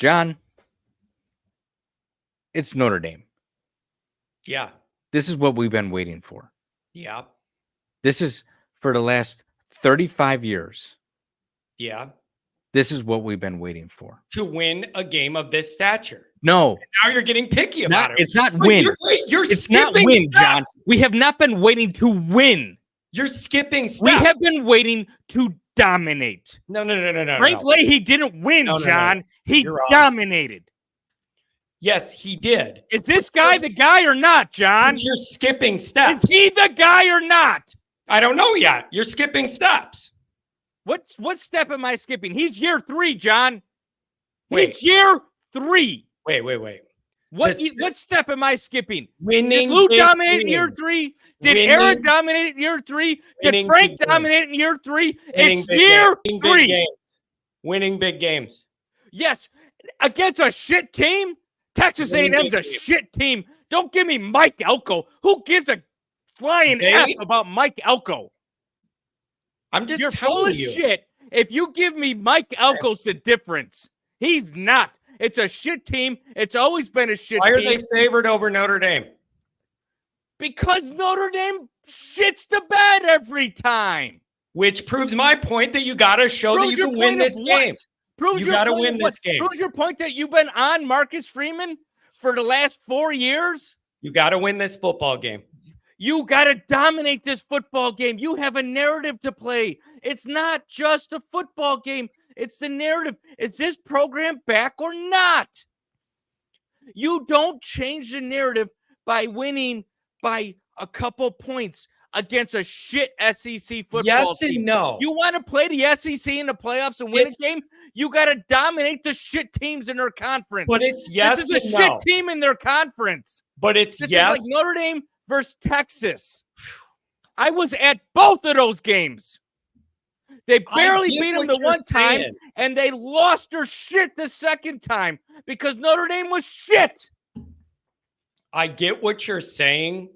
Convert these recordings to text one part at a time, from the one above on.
John, it's Notre Dame. Yeah. This is what we've been waiting for. Yeah. This is for the last 35 years. Yeah. This is what we've been waiting for. To win a game of this stature. No. And now you're getting picky about it. It's not win. It's not win, John. We have not been waiting to win. You're skipping steps. We have been waiting to dominate. No. Frank Leahy didn't win, John. He dominated. Yes, he did. Is this guy the guy or not, John? You're skipping steps. Is he the guy or not? I don't know yet. You're skipping steps. What step am I skipping? He's year 3, John. He's year 3. Wait. What step am I skipping? Winning. Did Lou dominate in year 3? Did Aaron dominate in year 3? Did Frank dominate in year 3? It's year 3. Winning big games. Yes, against a shit team. Texas A&M's a shit team. Don't give me Mike Elko. Who gives a flying F about Mike Elko? I'm just You're telling full of you. shit. If you give me Mike Elko's the difference. He's not. It's a shit team. It's always been a shit team. Why are they favored over Notre Dame? Because Notre Dame shits the bed every time. Which proves my point that you got to show that you can win this game. You got to win this game. Proves your point that you've been on Marcus Freeman for the last 4 years. You got to win this football game. You got to dominate this football game. You have a narrative to play. It's not just a football game. It's the narrative. Is this program back or not? You don't change the narrative by winning by a couple points against a shit SEC football team. Yes and no. You want to play the SEC in the playoffs and win a game? You got to dominate the shit teams in their conference. But it's yes and no. This is a shit team in their conference. But it's this is like Notre Dame versus Texas. I was at both of those games. They barely beat them the one time, and they lost their shit the second time because Notre Dame was shit. I get what you're saying,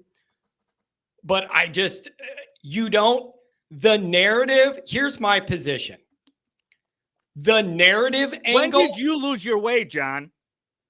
but the narrative, here's my position. The narrative angle. When did you lose your way, John?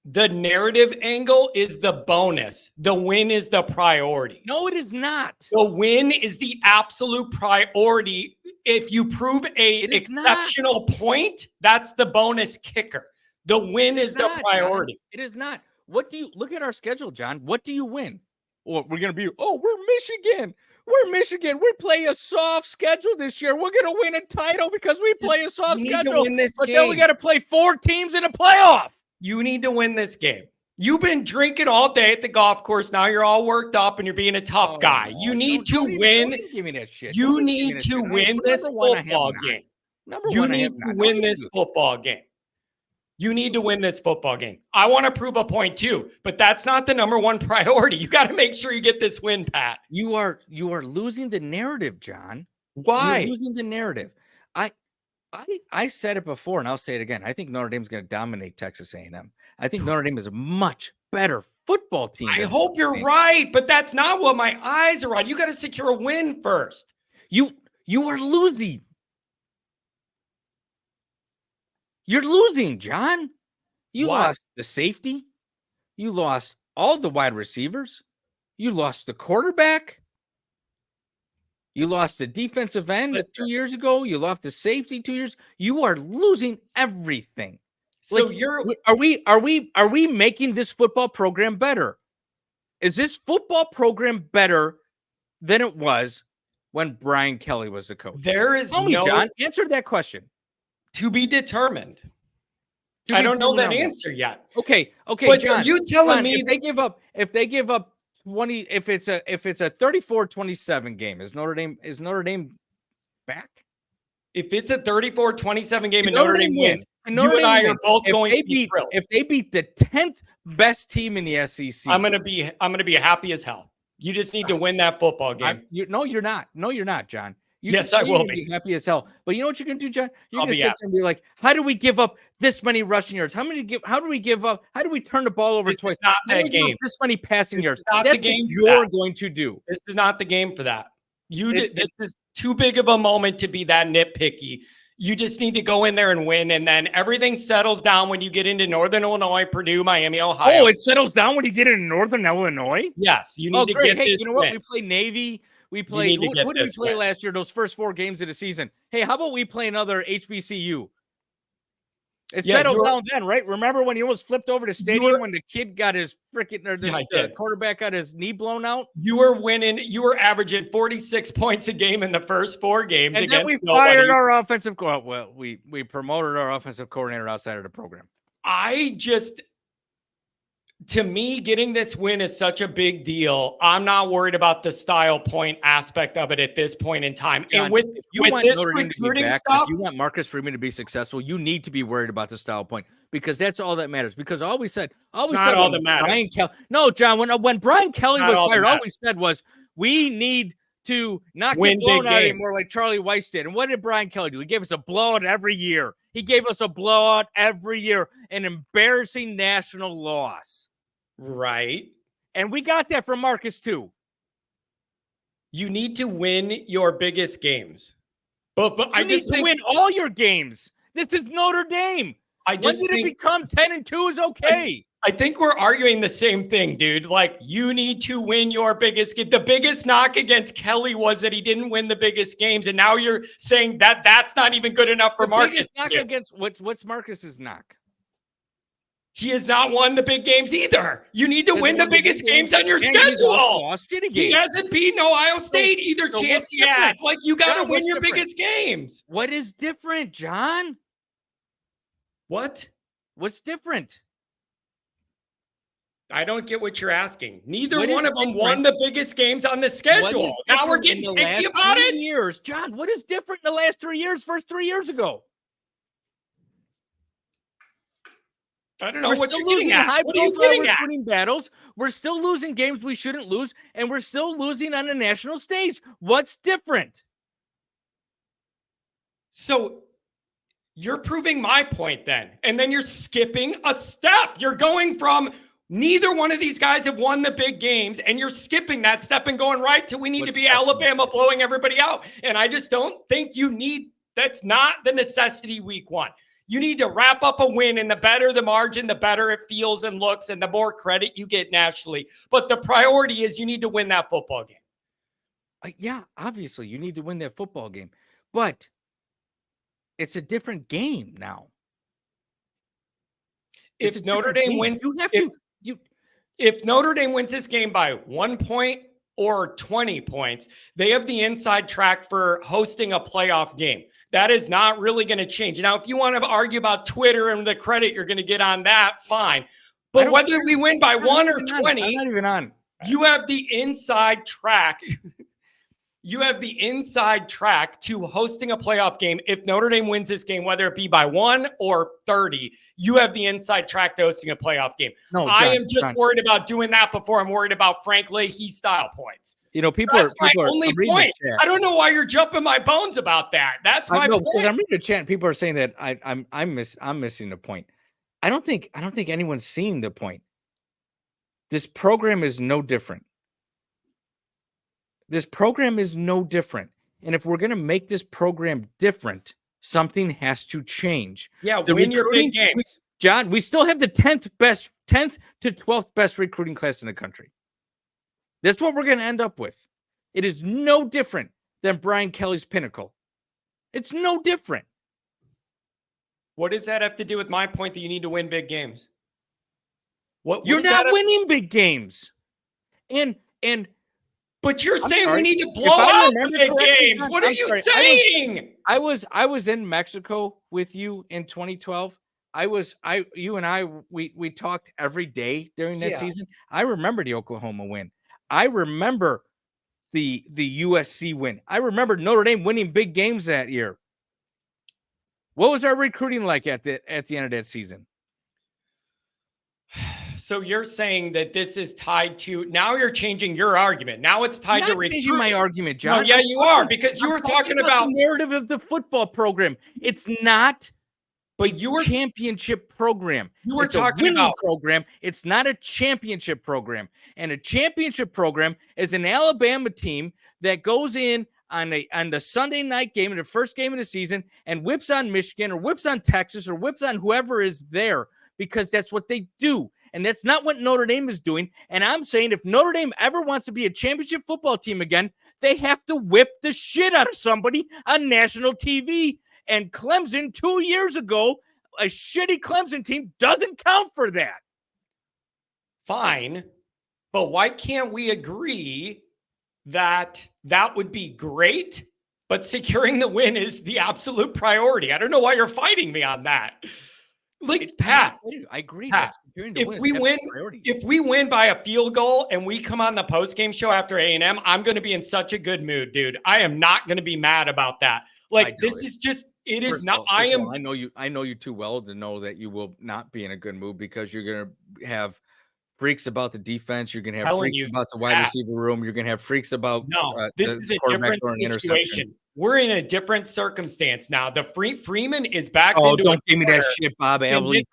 The narrative angle is the bonus. The win is the priority. No, it is not. The win is the absolute priority. If you prove an exceptional point, that's the bonus kicker. The win is the priority. John. It is not. What do you look at our schedule, John? What do you win? Well, we're going to be, we're Michigan. We're Michigan. We play a soft schedule this year. We're going to win a title because we play a soft schedule. Then we got to play 4 teams in a playoff. You need to win this game. You've been drinking all day at the golf course. Now you're all worked up and you're being a tough guy. You need to win. Don't give me that shit. You need to win this football game. You need to win this football game. You need to win this football game. I want to prove a point too, but that's not the number one priority. You got to make sure you get this win, Pat. You are losing the narrative, John. Why? You're losing the narrative. I said it before, and I'll say it again. I think Notre Dame's going to dominate Texas A&M. I think Notre Dame is a much better football team. I hope you're right, but that's not what my eyes are on. You got to secure a win first. You are losing. You're losing, John. You lost the safety. You lost all the wide receivers. You lost the quarterback. You lost the defensive end 2 years ago. You lost the safety 2 years. You are losing everything. So are we making this football program better? Is this football program better than it was when Brian Kelly was the coach? There is John, answer that question. To be determined. I don't know that answer yet. Okay, but John, are you telling me if they give up 20, if it's a 34-27 game, is Notre Dame back? If it's a 34-27 game and Notre Dame wins, you and I are both going to be thrilled. If they beat the 10th best team in the SEC, I'm gonna be happy as hell. You just need to win that football game. No, you're not. No, you're not, John. Yes, I will be happy as hell. But you know what you're gonna do, John? You're gonna sit there and be like, "How do we give up this many rushing yards? How do we give up? How do we turn the ball over twice? Not how do we game. give up this many passing yards?" That's the game you're going to do. This is not the game for that. This is too big of a moment to be that nitpicky. You just need to go in there and win, and then everything settles down when you get into Northern Illinois, Purdue, Miami, Ohio. Oh, it settles down when you get into Northern Illinois? Yes, you need to get Hey, this you know what? win. We play Navy. We play. Who did we play last year? Those first 4 games of the season. Hey, how about we play another HBCU? It settled down then, right? Remember when you almost flipped over the stadium when the kid got his freaking the quarterback got his knee blown out? You were winning. You were averaging 46 points a game in the first 4 games. And then we fired our offensive coordinator. Well, we promoted our offensive coordinator outside of the program. To me, getting this win is such a big deal. I'm not worried about the style point aspect of it at this point in time. John, and with this recruiting stuff, if you want Marcus Freeman to be successful, you need to be worried about the style point because that's all that matters. Because all that matters. No, John, when Brian Kelly was fired, all we said was we need to not get blown out anymore like Charlie Weiss did. And what did Brian Kelly do? He gave us a blowout every year. An embarrassing national loss. Right. And we got that from Marcus too. You need to win your biggest games. But I just need to win all your games. This is Notre Dame. When did it become 10-2 is okay? I think we're arguing the same thing, dude. Like, you need to win your biggest game. The biggest knock against Kelly was that he didn't win the biggest games. And now you're saying that that's not even good enough for Marcus. What's Marcus's knock? He has not won the big games either. You need to win the biggest games on your schedule. He hasn't beaten Ohio State either chance he had. Like, you got to win your biggest games. What is different, John? What? What's different? I don't get what you're asking. Neither one of them won the biggest games on the schedule. Now we're getting picky about it? Years, John, what is different in the last 3 years, first 3 years ago? I don't know what you're getting at. What are you getting at? Winning battles. We're still losing games we shouldn't lose, and we're still losing on the national stage. What's different? So you're proving my point then, and then you're skipping a step. You're going from neither one of these guys have won the big games, and you're skipping that step and going right to we need to be Alabama blowing everybody out. And I just don't think that's not the necessity week 1. You need to wrap up a win, and the better the margin, the better it feels and looks, and the more credit you get nationally. But the priority is you need to win that football game. Yeah, obviously you need to win that football game, but it's a different game now. If Notre Dame wins, if Notre Dame wins this game by 1 point or 20 points, they have the inside track for hosting a playoff game. That is not really going to change. Now, if you want to argue about Twitter and the credit you're going to get on that, fine. But whether we win by 1 or 20, I'm not even on. You have the inside track. You have the inside track to hosting a playoff game. If Notre Dame wins this game, whether it be by 1 or 30, you have the inside track to hosting a playoff game. No, John, I am just worried about doing that before I'm worried about Frank Leahy style points. You know, people are only point. I don't know why you're jumping my bones about that. That's my point. Because I'm reading the chat. People are saying that I'm missing the point. I don't think anyone's seeing the point. This program is no different. This program is no different. And if we're going to make this program different, something has to change. Yeah, win your big games. John, we still have the 10th to 12th best recruiting class in the country. That's what we're going to end up with. It is no different than Brian Kelly's pinnacle. It's no different. What does that have to do with my point that you need to win big games? You're not winning big games. But you're saying we need to blow out the big games. What are you saying? I was in Mexico with you in 2012. You and I talked every day during that season. I remember the Oklahoma win. I remember the USC win. I remember Notre Dame winning big games that year. What was our recruiting like at the end of that season? So you're saying that this is tied to, now you're changing your argument. Now it's tied to recruiting. Changing my argument, John. No, yeah, you are, because you were talking about the narrative of the football program. It's not championship program. You were talking about program. It's not a championship program. And a championship program is an Alabama team that goes in on the Sunday night game, in the first game of the season, and whips on Michigan or whips on Texas or whips on whoever is there, because that's what they do. And that's not what Notre Dame is doing. And I'm saying if Notre Dame ever wants to be a championship football team again, they have to whip the shit out of somebody on national TV. And Clemson 2 years ago, a shitty Clemson team doesn't count for that. Fine. But why can't we agree that that would be great, but securing the win is the absolute priority? I don't know why you're fighting me on that. Like, Pat, I agree. Pat, if we win by a field goal and we come on the post-game show after A&M, I'm going to be in such a good mood, dude. I am not going to be mad about that. Like, this is just, it is not, I know you too well to know that you will not be in a good mood, because you're going to have freaks about the defense. You're going to have freaks about the wide receiver room. You're going to have freaks about this is a different situation. We're in a different circumstance now. The Freeman is back. Oh, don't give me that shit, Bob Avelley.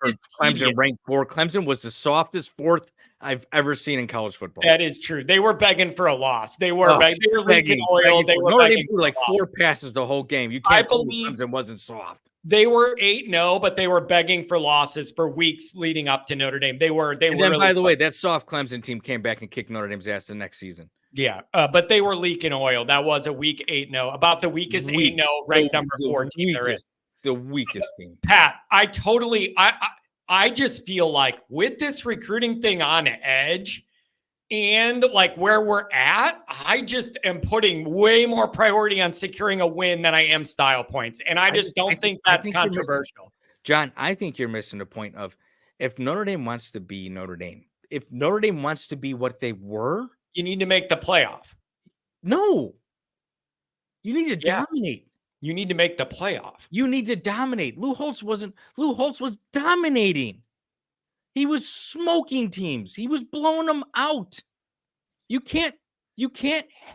Clemson ranked 4. Clemson was the softest 4th I've ever seen in college football. That is true. They were begging for a loss. They were leaking oil. They were Notre Dame threw like 4 passes the whole game. You can't tell me Clemson wasn't soft. They were 8-0, but they were begging for losses for weeks leading up to Notre Dame. They were. And then, by the way, that soft Clemson team came back and kicked Notre Dame's ass the next season. Yeah, but they were leaking oil. That was a week 8-0, about the weakest 8-0 ranked number 4 team there is. The weakest team. Pat, I just feel like with this recruiting thing on edge and like where we're at, I just am putting way more priority on securing a win than I am style points. And I don't think that's controversial. John, I think you're missing the point of, if Notre Dame wants to be Notre Dame, if Notre Dame wants to be what they were, you need to make the playoff. No. You need to dominate. You need to make the playoff. You need to dominate. Lou Holtz was dominating. He was smoking teams. He was blowing them out. You can't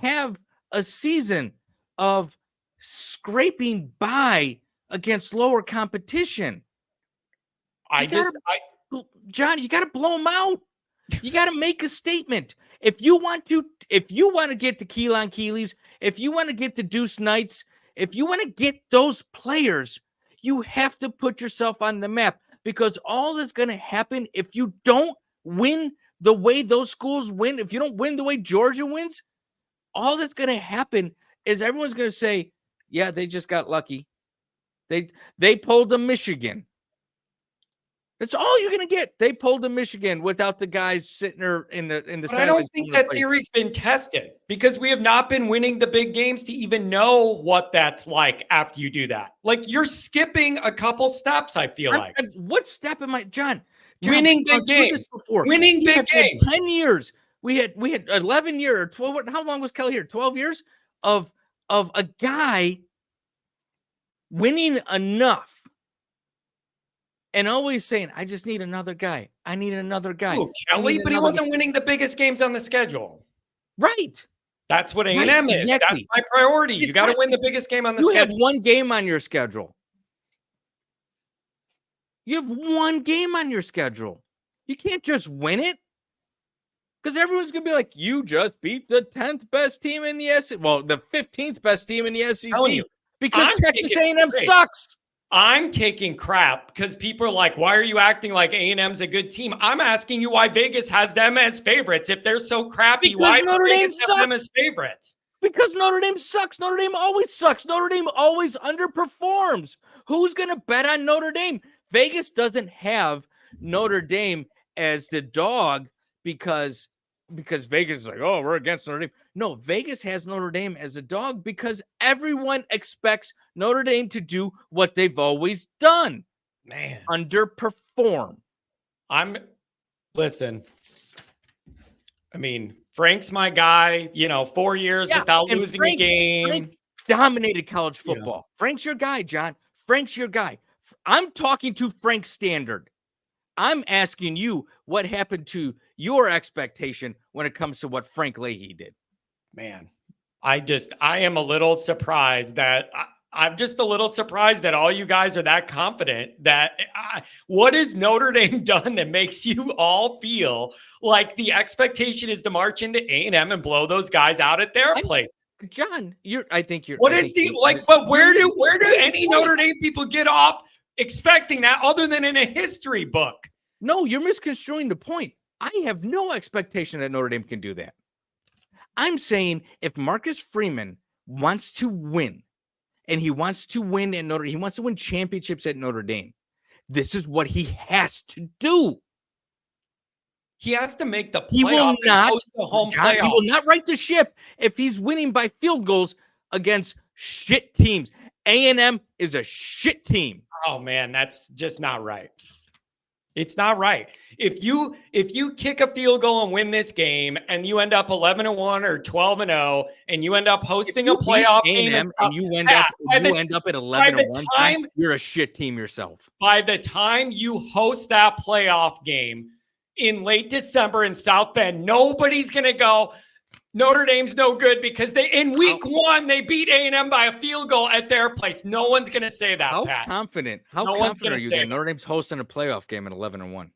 have a season of scraping by against lower competition. John, you got to blow them out. You got to make a statement. If you want to get the Keelan Keeleys, if you want to get the Deuce Knights, if you want to get those players, you have to put yourself on the map, because all that's going to happen if you don't win the way those schools win, if you don't win the way Georgia wins, all that's going to happen is everyone's going to say, yeah, they just got lucky. They pulled a Michigan. That's all you're going to get. They pulled a Michigan without the guys sitting there in the But I don't think that theory's been tested, because we have not been winning the big games to even know what that's like after you do that. Like, you're skipping a couple steps, I feel like. What step am I, John, winning big games. Winning big games. 10 years. We had 11 years or 12. How long was Kelly here? 12 years of a guy winning enough. And always saying, I just need another guy. I need another guy. Oh, Kelly, but he wasn't winning the biggest games on the schedule. Right. That's what A&M is. Exactly. That's my priority. You got to win the biggest game on the schedule. You have one game on your schedule. You have one game on your schedule. You can't just win it, because everyone's going to be like, you just beat the 10th best team in the SEC. Well, the 15th best team in the SEC. Because Texas A&M sucks. I'm taking crap because people are like, why are you acting like A&M's a good team? I'm asking you why Vegas has them as favorites. If they're so crappy, why Notre Dame have them as favorites? Because Notre Dame sucks. Notre Dame always sucks. Notre Dame always underperforms. Who's going to bet on Notre Dame? Vegas doesn't have Notre Dame as the dog because Vegas is like, oh, we're against Notre Dame. No, Vegas has Notre Dame as a dog because everyone expects Notre Dame to do what they've always done. Man. Underperform. Listen, I mean, Frank's my guy, 4 years without losing a game. Frank dominated college football. Yeah. Frank's your guy, John. Frank's your guy. I'm talking to Frank Standard. I'm asking you what happened to your expectation when it comes to what Frank Leahy did. Man, I am a little surprised that I'm just a little surprised that all you guys are that confident that what has Notre Dame done that makes you all feel like the expectation is to march into A&M and blow those guys out at their place? John, but where do any Notre Dame people get off expecting that other than in a history book? No, you're misconstruing the point. I have no expectation that Notre Dame can do that. I'm saying if Marcus Freeman wants to win, and he wants to win at he wants to win championships at Notre Dame, this is what he has to do. He has to make the playoff. He will not, the home playoff. He will not right the ship if he's winning by field goals against shit teams. A&M is a shit team. Oh man, that's just not right. It's not right. If you kick a field goal and win this game, and you end up 11-1 or 12-0, and you end up hosting a playoff game, and you end up at 11-1, you're a shit team yourself. By the time you host that playoff game in late December in South Bend, nobody's gonna go, Notre Dame's no good because in week 1 they beat A&M by a field goal at their place. No one's going to say that, How Pat. confident are you that Notre Dame's hosting a playoff game at 11-1?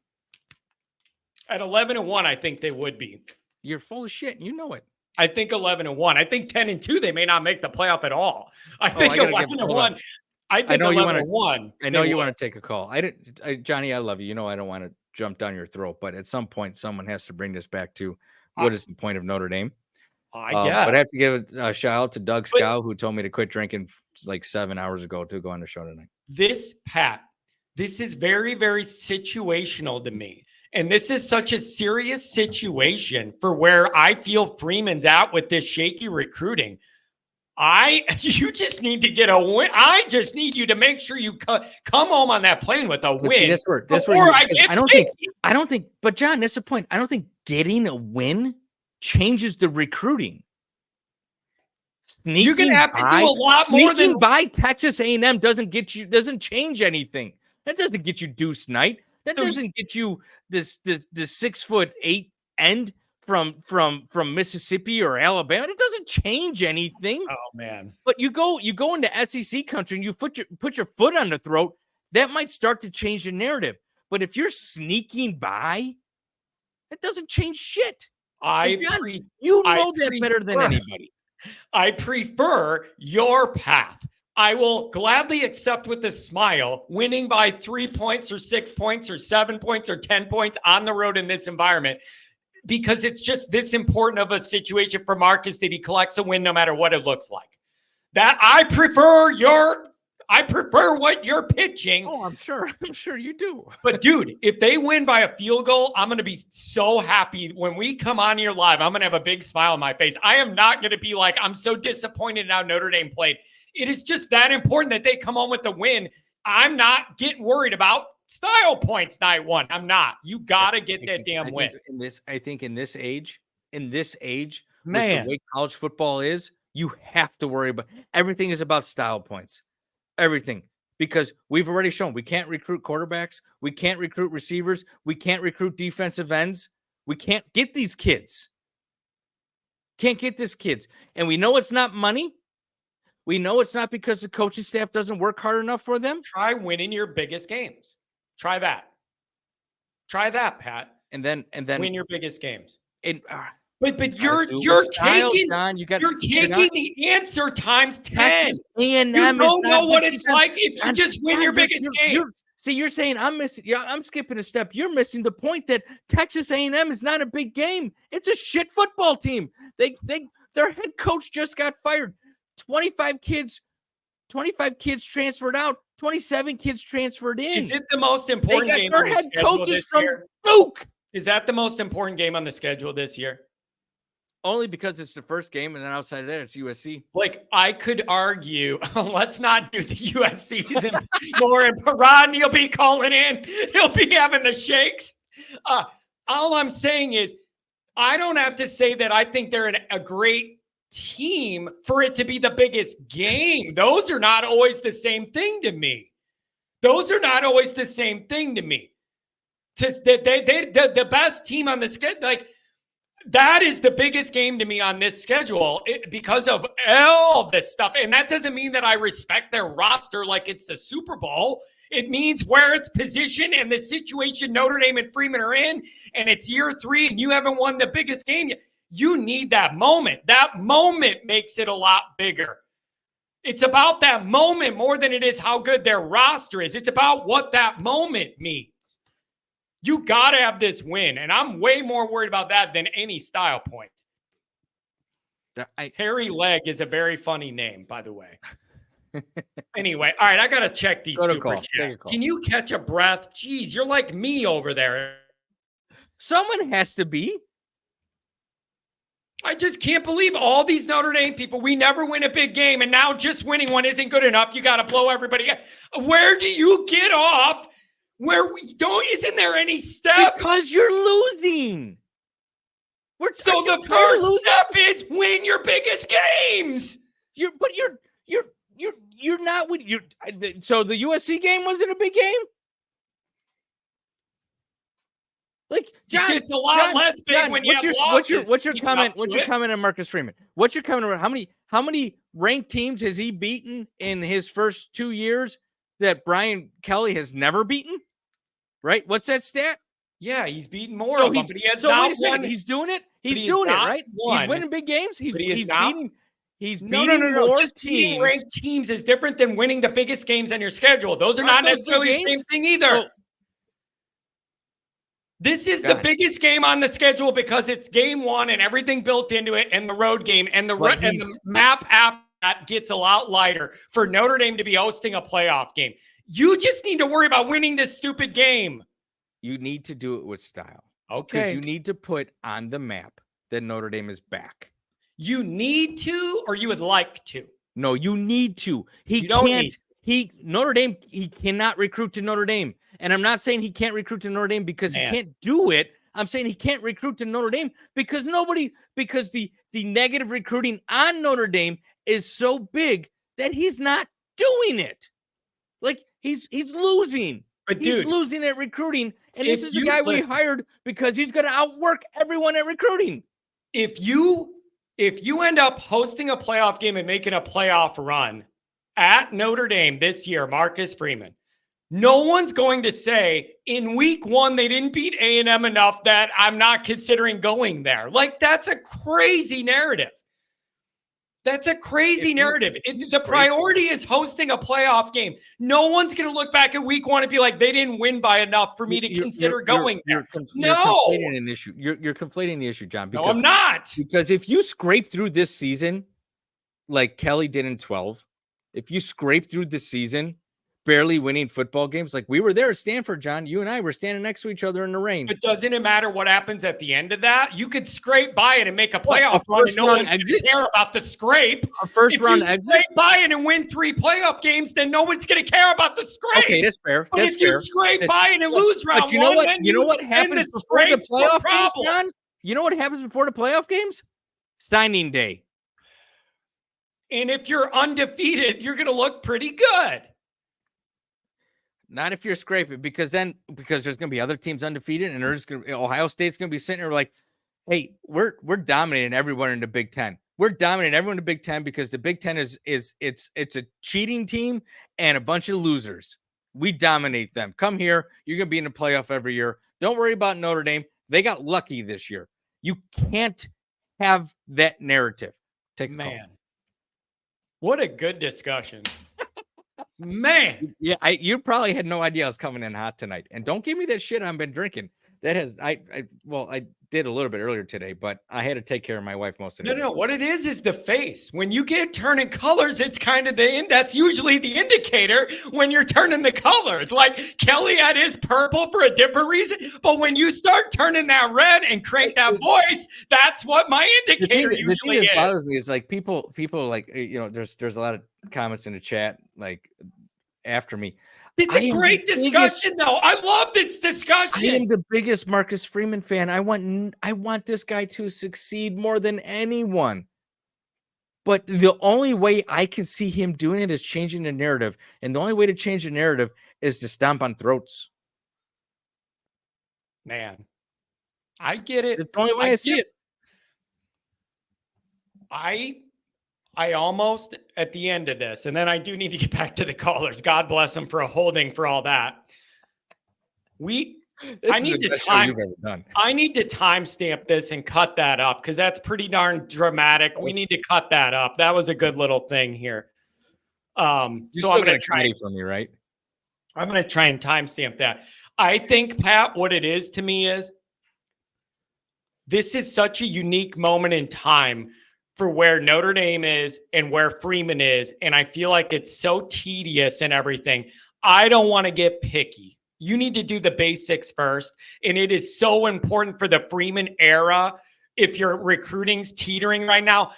At 11-1, I think they would be. You're full of shit. You know it. I think 11-1. I think 10-2, they may not make the playoff at all. I think 11-1. I think 11-1. I know you want to take a call. Johnny, I love you. You know I don't want to jump down your throat, but at some point someone has to bring this back to what is the point of Notre Dame? I guess. But I have to give a shout out to Doug Scow, who told me to quit drinking like 7 hours ago to go on the show tonight. This is very, very situational to me. And this is such a serious situation for where I feel Freeman's at with this shaky recruiting. You just need to get a win. I just need you to make sure you come home on that plane with a win. I don't think, but John, that's the point. I don't think getting a win changes the recruiting. You're gonna have to do a lot more than by Texas A&M doesn't change anything. That doesn't get you Deuce Knight. That doesn't get you this 6'8" end from Mississippi or Alabama. It doesn't change anything. Oh man. But you go into SEC country and you put your foot on the throat, that might start to change the narrative. But if you're sneaking by, it doesn't change shit. You know that better than anybody. I prefer your path. I will gladly accept with a smile winning by 3 points or 6 points or 7 points or 10 points on the road in this environment, because it's just this important of a situation for Marcus that he collects a win no matter what it looks like. That I prefer what you're pitching. Oh, I'm sure you do. But dude, if they win by a field goal, I'm going to be so happy when we come on here live. I'm going to have a big smile on my face. I am not going to be like, I'm so disappointed in how Notre Dame played. It is just that important that they come home with the win. I'm not getting worried about style points night 1. I'm not. You got to get that damn win. I think in this age, man, with the way college football is, you have to worry about everything is about style points. Everything. Because we've already shown we can't recruit quarterbacks. We can't recruit receivers. We can't recruit defensive ends. We can't get these kids. Can't get these kids. And we know it's not money. We know it's not because the coaching staff doesn't work hard enough for them. Try winning your biggest games. Try that. Try that, Pat. And then win your biggest games. But you're taking the answer times 10. Texas A&M you don't know what it's like if you just win your biggest game. You're saying I'm missing. Yeah, I'm skipping a step. You're missing the point that Texas A&M is not a big game. It's a shit football team. Their head coach just got fired. 25 kids transferred out. 27 kids transferred in. Is it the most important game on the schedule this year? Duke. Is that the most important game on the schedule this year? Only because it's the first game, and then outside of that, it's USC. Like, I could argue, let's not do the USC season more. And Ron, you'll be calling in. He'll be having the shakes. All I'm saying is, I don't have to say that I think they're a great team for it to be the biggest game. Those are not always the same thing to me. The best team on the schedule, like, that is the biggest game to me on this schedule because of all this stuff. And that doesn't mean that I respect their roster like it's the Super Bowl. It means where it's positioned and the situation Notre Dame and Freeman are in, and it's year 3 and you haven't won the biggest game yet. You need that moment. That moment makes it a lot bigger. It's about that moment more than it is how good their roster is. It's about what that moment means. You got to have this win, and I'm way more worried about that than any style point. Harry Leg is a very funny name, by the way. Anyway, all right, I got to check these super chats. Can you catch a breath? Jeez, you're like me over there. Someone has to be. I just can't believe all these Notre Dame people. We never win a big game, and now just winning one isn't good enough. You got to blow everybody up. Where do you get off? Where we don't? Isn't there any steps? Because you're losing. So the first step is win your biggest games. You're not with you. So the USC game wasn't a big game. Like John, it's a lot less big John, when you have losses. What's your comment? What's your comment on Marcus Freeman? What's your comment on how many ranked teams has he beaten in his first 2 years that Brian Kelly has never beaten? Right? What's that stat? Yeah, he's beaten more of them, but he has so not wait a second. won. He's doing it. He's doing it, right? He's winning big games. He's beating. He's beating more Just teams. beating ranked teams is different than winning the biggest games on your schedule. Those are not necessarily the same thing either. This is the biggest game on the schedule because it's game one and everything built into it, and the road game and the map after that gets a lot lighter for Notre Dame to be hosting a playoff game. You just need to worry about winning this stupid game. You need to do it with style. Okay. Because you need to put on the map that Notre Dame is back. You need to, or you would like to? No, you need to. Notre Dame, he cannot recruit to Notre Dame. And I'm not saying he can't recruit to Notre Dame because he can't do it. I'm saying he can't recruit to Notre Dame because the negative recruiting on Notre Dame is so big that he's not doing it. Like he's losing. But he's losing at recruiting. And this is the guy we hired because he's going to outwork everyone at recruiting. If you end up hosting a playoff game and making a playoff run at Notre Dame this year, Marcus Freeman, no one's going to say in week one they didn't beat A&M enough that I'm not considering going there. Like, that's a crazy narrative. That's a crazy narrative. The priority is hosting a playoff game. No one's going to look back at week one and be like, they didn't win by enough for me to consider going there. You're conflating an issue. You're conflating the issue, John. No, I'm not. Because if you scrape through this season like Kelly did in 12, if you scrape through the season barely winning football games, like we were there at Stanford, John, you and I were standing next to each other in the rain. But doesn't it matter what happens at the end of that? You could scrape by it and make a playoff run and no one's going to care about the scrape. A first round exit? If you scrape by it and win 3 playoff games, then no one's going to care about the scrape. Okay, that's fair. But if you scrape by it and lose round one, then you know what happens before the playoff games, John? You know what happens before the playoff games? Signing day. And if you're undefeated, you're going to look pretty good. Not if you're scraping, because there's going to be other teams undefeated, and Ohio State's going to be sitting there like, hey, we're dominating everyone in the Big Ten. We're dominating everyone in the Big Ten because the Big Ten it's a cheating team and a bunch of losers. We dominate them. Come here, you're going to be in the playoff every year. Don't worry about Notre Dame. They got lucky this year. You can't have that narrative. Take a call. What a good discussion. Man. Yeah, you probably had no idea I was coming in hot tonight. And don't give me that shit I've been drinking. That has I did a little bit earlier today, but I had to take care of my wife most of the day. No, what it is the face. When you get turning colors, it's kind of that's usually the indicator when you're turning the colors. Like Kelly had his purple for a different reason, but when you start turning that red and crank that voice, that's what my indicator usually is. The thing that bothers me is like people like, there's a lot of comments in the chat like after me. It's a great discussion, though. I love this discussion. I am the biggest Marcus Freeman fan. I want this guy to succeed more than anyone. But the only way I can see him doing it is changing the narrative. And the only way to change the narrative is to stomp on throats. Man, I get it. It's the only way I see it. I almost at the end of this, and then I do need to get back to the callers. God bless them for holding for all that. This is the best show you've ever done. I need to timestamp this and cut that up because that's pretty darn dramatic. We need to cut that up. That was a good little thing here. So I'm going to try from me, right? I'm going to try and timestamp that. I think, Pat, what it is to me is this is such a unique moment in time for where Notre Dame is and where Freeman is. And I feel like it's so tedious and everything. I don't want to get picky. You need to do the basics first. And it is so important for the Freeman era. If your recruiting's teetering right now,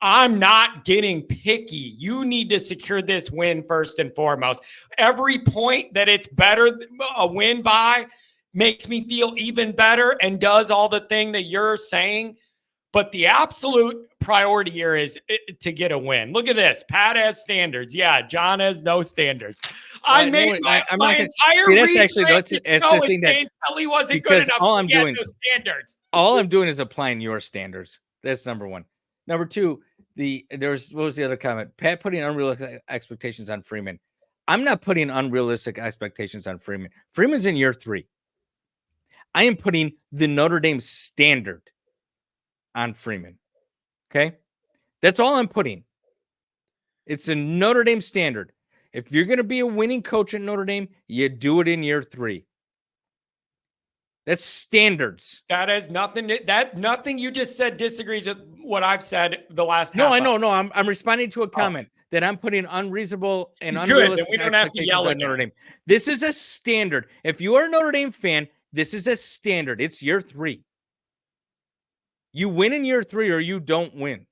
I'm not getting picky. You need to secure this win first and foremost. Every point that it's better a win by makes me feel even better and does all the thing that you're saying. But the absolute priority here is to get a win. Look at this. Pat has standards. Yeah, John has no standards. I made my entire that's the thing that Kelly wasn't good enough to get those standards. All I'm doing is applying your standards. That's number one. Number two, what was the other comment? Pat putting unrealistic expectations on Freeman. I'm not putting unrealistic expectations on Freeman. Freeman's in year 3. I am putting the Notre Dame standard on Freeman. Okay? That's all I'm putting. It's a Notre Dame standard. If you're going to be a winning coach at Notre Dame, you do it in year 3. That's standards. That has nothing. Nothing you just said disagrees with what I've said the last. No, I know. No, I'm responding to a comment that I'm putting unreasonable and unrealistic expectations on Notre Dame. This is a standard. If you are a Notre Dame fan, this is a standard. It's year 3. You win in year 3 or you don't win.